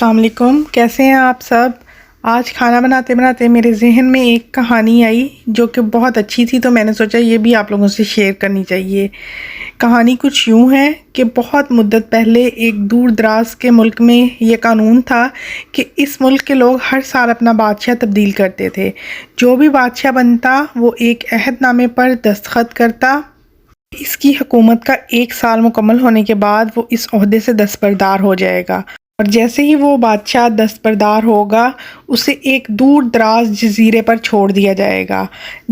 السلام علیکم، کیسے ہیں آپ سب؟ آج کھانا بناتے بناتے میرے ذہن میں ایک کہانی آئی جو کہ بہت اچھی تھی، تو میں نے سوچا یہ بھی آپ لوگوں سے شیئر کرنی چاہیے۔ کہانی کچھ یوں ہے کہ بہت مدت پہلے ایک دور دراز کے ملک میں یہ قانون تھا کہ اس ملک کے لوگ ہر سال اپنا بادشاہ تبدیل کرتے تھے۔ جو بھی بادشاہ بنتا وہ ایک عہد نامے پر دستخط کرتا۔ اس کی حکومت کا 1 سال مکمل ہونے کے بعد وہ اس عہدے سے دستبردار ہو جائے گا، اور جیسے ہی وہ بادشاہ دستبردار ہوگا اسے ایک دور دراز جزیرے پر چھوڑ دیا جائے گا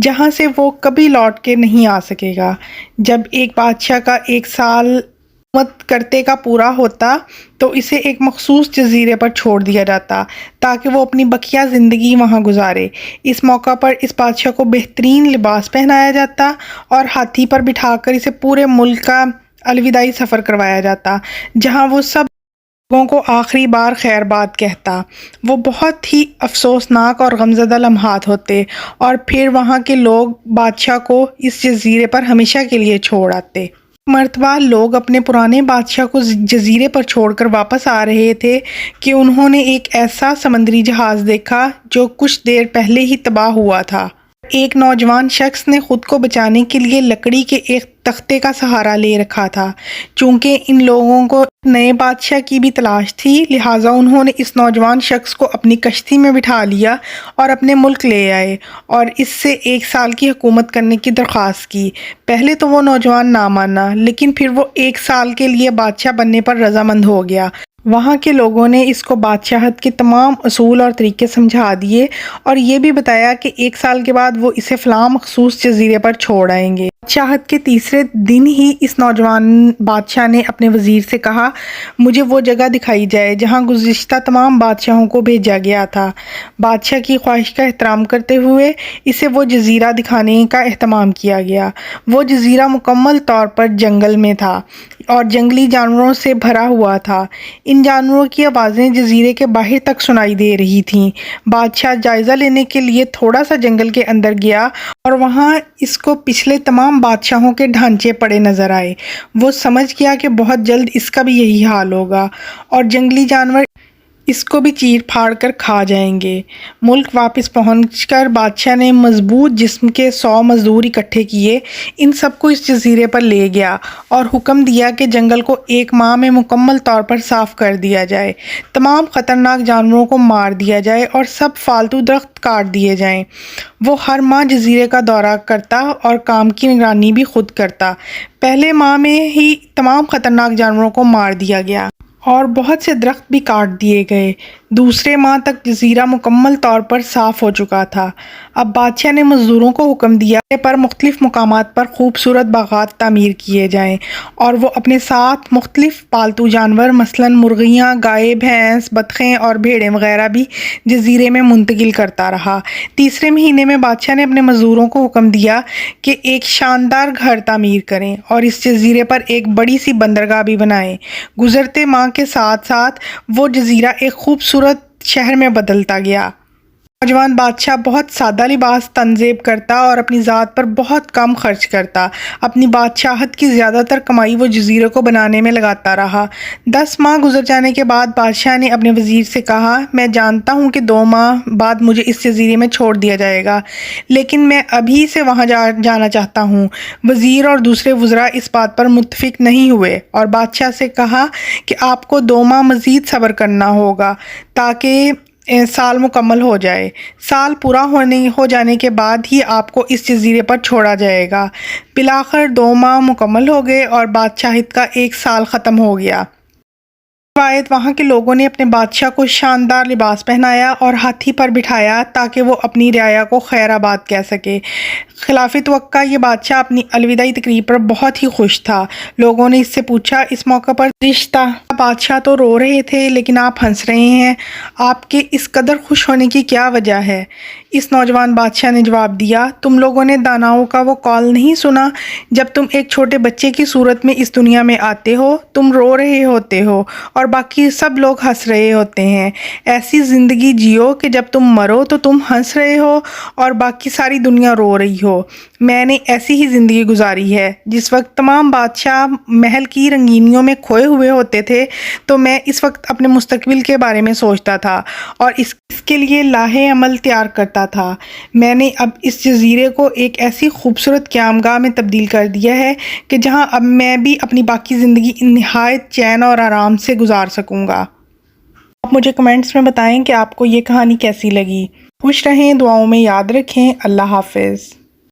جہاں سے وہ کبھی لوٹ کے نہیں آ سکے گا۔ جب ایک بادشاہ کا 1 سال حکومت کرتے کا پورا ہوتا تو اسے ایک مخصوص جزیرے پر چھوڑ دیا جاتا تاکہ وہ اپنی بقیہ زندگی وہاں گزارے۔ اس موقع پر اس بادشاہ کو بہترین لباس پہنایا جاتا اور ہاتھی پر بٹھا کر اسے پورے ملک کا الوداعی سفر کروایا جاتا، جہاں وہ سب لوگوں کو آخری بار خیر باد کہتا۔ وہ بہت ہی افسوسناک اور غمزدہ لمحات ہوتے، اور پھر وہاں کے لوگ بادشاہ کو اس جزیرے پر ہمیشہ کے لیے چھوڑ آتے۔ مرتبہ لوگ اپنے پرانے بادشاہ کو جزیرے پر چھوڑ کر واپس آ رہے تھے کہ انہوں نے ایک ایسا سمندری جہاز دیکھا جو کچھ دیر پہلے ہی تباہ ہوا تھا۔ ایک نوجوان شخص نے خود کو بچانے کے لیے لکڑی کے ایک تختے کا سہارا لے رکھا تھا۔ چونکہ ان لوگوں کو نئے بادشاہ کی بھی تلاش تھی، لہٰذا انہوں نے اس نوجوان شخص کو اپنی کشتی میں بٹھا لیا اور اپنے ملک لے آئے اور اس سے 1 سال کی حکومت کرنے کی درخواست کی۔ پہلے تو وہ نوجوان نہ مانا، لیکن پھر وہ 1 سال کے لیے بادشاہ بننے پر رضامند ہو گیا۔ وہاں کے لوگوں نے اس کو بادشاہت کے تمام اصول اور طریقے سمجھا دیے اور یہ بھی بتایا کہ 1 سال کے بعد وہ اسے فلاں مخصوص جزیرے پر چھوڑ آئیں گے۔ بادشاہت کے تیسرے دن ہی اس نوجوان بادشاہ نے اپنے وزیر سے کہا، مجھے وہ جگہ دکھائی جائے جہاں گزشتہ تمام بادشاہوں کو بھیجا گیا تھا۔ بادشاہ کی خواہش کا احترام کرتے ہوئے اسے وہ جزیرہ دکھانے کا اہتمام کیا گیا۔ وہ جزیرہ مکمل طور پر جنگل میں تھا اور جنگلی جانوروں سے بھرا ہوا تھا۔ ان جانوروں کی آوازیں جزیرے کے باہر تک سنائی دے رہی تھیں۔ بادشاہ جائزہ لینے کے لیے تھوڑا سا جنگل کے اندر گیا اور وہاں اس کو پچھلے تمام بادشاہوں کے ڈھانچے پڑے نظر آئے۔ وہ سمجھ گیا کہ بہت جلد اس کا بھی یہی حال ہوگا اور جنگلی جانور اس کو بھی چیر پھاڑ کر کھا جائیں گے۔ ملک واپس پہنچ کر بادشاہ نے مضبوط جسم کے 100 مزدور اکٹھے کیے، ان سب کو اس جزیرے پر لے گیا اور حکم دیا کہ جنگل کو 1 ماہ میں مکمل طور پر صاف کر دیا جائے، تمام خطرناک جانوروں کو مار دیا جائے اور سب فالتو درخت کاٹ دیے جائیں۔ وہ ہر ماہ جزیرے کا دورہ کرتا اور کام کی نگرانی بھی خود کرتا۔ پہلے ماہ میں ہی تمام خطرناک جانوروں کو مار دیا گیا اور بہت سے درخت بھی کاٹ دیے گئے۔ دوسرے ماہ تک جزیرہ مکمل طور پر صاف ہو چکا تھا۔ اب بادشاہ نے مزدوروں کو حکم دیا کہ پر مختلف مقامات پر خوبصورت باغات تعمیر کیے جائیں اور وہ اپنے ساتھ مختلف پالتو جانور مثلاً مرغیاں، گائے، بھینس، بطخیں اور بھیڑیں وغیرہ بھی جزیرے میں منتقل کرتا رہا۔ تیسرے مہینے میں بادشاہ نے اپنے مزدوروں کو حکم دیا کہ ایک شاندار گھر تعمیر کریں اور اس جزیرے پر ایک بڑی سی بندرگاہ بھی بنائیں۔ گزرتے ماہ کے ساتھ ساتھ وہ جزیرہ ایک خوبصورت شہر میں بدلتا گیا۔ نوجوان بادشاہ بہت سادہ لباس تنصیب کرتا اور اپنی ذات پر بہت کم خرچ کرتا۔ اپنی بادشاہت کی زیادہ تر کمائی وہ جزیرے کو بنانے میں لگاتا رہا۔ 10 ماہ گزر جانے کے بعد بادشاہ نے اپنے وزیر سے کہا، میں جانتا ہوں کہ 2 ماہ بعد مجھے اس جزیرے میں چھوڑ دیا جائے گا، لیکن میں ابھی سے وہاں جانا چاہتا ہوں۔ وزیر اور دوسرے وزراء اس بات پر متفق نہیں ہوئے اور بادشاہ سے کہا کہ آپ کو 2 ماہ مزید صبر کرنا ہوگا تاکہ سال مکمل ہو جائے۔ سال پورا ہو جانے کے بعد ہی آپ کو اس جزیرے پر چھوڑا جائے گا۔ بالآخر 2 ماہ مکمل ہو گئے اور بادشاہت کا 1 سال ختم ہو گیا۔ روایت وہاں کے لوگوں نے اپنے بادشاہ کو شاندار لباس پہنایا اور ہاتھی پر بٹھایا تاکہ وہ اپنی رعایا کو خیر آباد کہہ سکے۔ خلاف توقع یہ بادشاہ اپنی الوداعی تقریب پر بہت ہی خوش تھا۔ لوگوں نے اس سے پوچھا، اس موقع پر رشتہ بادشاہ تو رو رہے تھے لیکن آپ ہنس رہے ہیں، آپ کے اس قدر خوش ہونے کی کیا وجہ ہے؟ اس نوجوان بادشاہ نے جواب دیا، تم لوگوں نے داناؤں کا وہ قول نہیں سنا، جب تم ایک چھوٹے بچے کی صورت میں اس دنیا میں آتے ہو تم رو رہے ہوتے ہو اور باقی سب لوگ ہنس رہے ہوتے ہیں۔ ایسی زندگی جیو کہ جب تم مرو تو تم ہنس رہے ہو اور باقی ساری دنیا رو رہی ہو۔ میں نے ایسی ہی زندگی گزاری ہے۔ جس وقت تمام بادشاہ محل کی رنگینیوں میں کھوئے ہوئے ہوتے تھے تو میں اس وقت اپنے مستقبل کے بارے میں سوچتا تھا اور اس کے لیے لاہے عمل تیار کرتا تھا۔ میں نے اب اس جزیرے کو ایک ایسی خوبصورت قیامگاہ میں تبدیل کر دیا ہے کہ جہاں اب میں بھی اپنی باقی زندگی نہایت چین اور آرام سے گزار سکوں گا۔ آپ مجھے کمنٹس میں بتائیں کہ آپ کو یہ کہانی کیسی لگی۔ خوش رہیں، دعاؤں میں یاد رکھیں۔ اللہ حافظ۔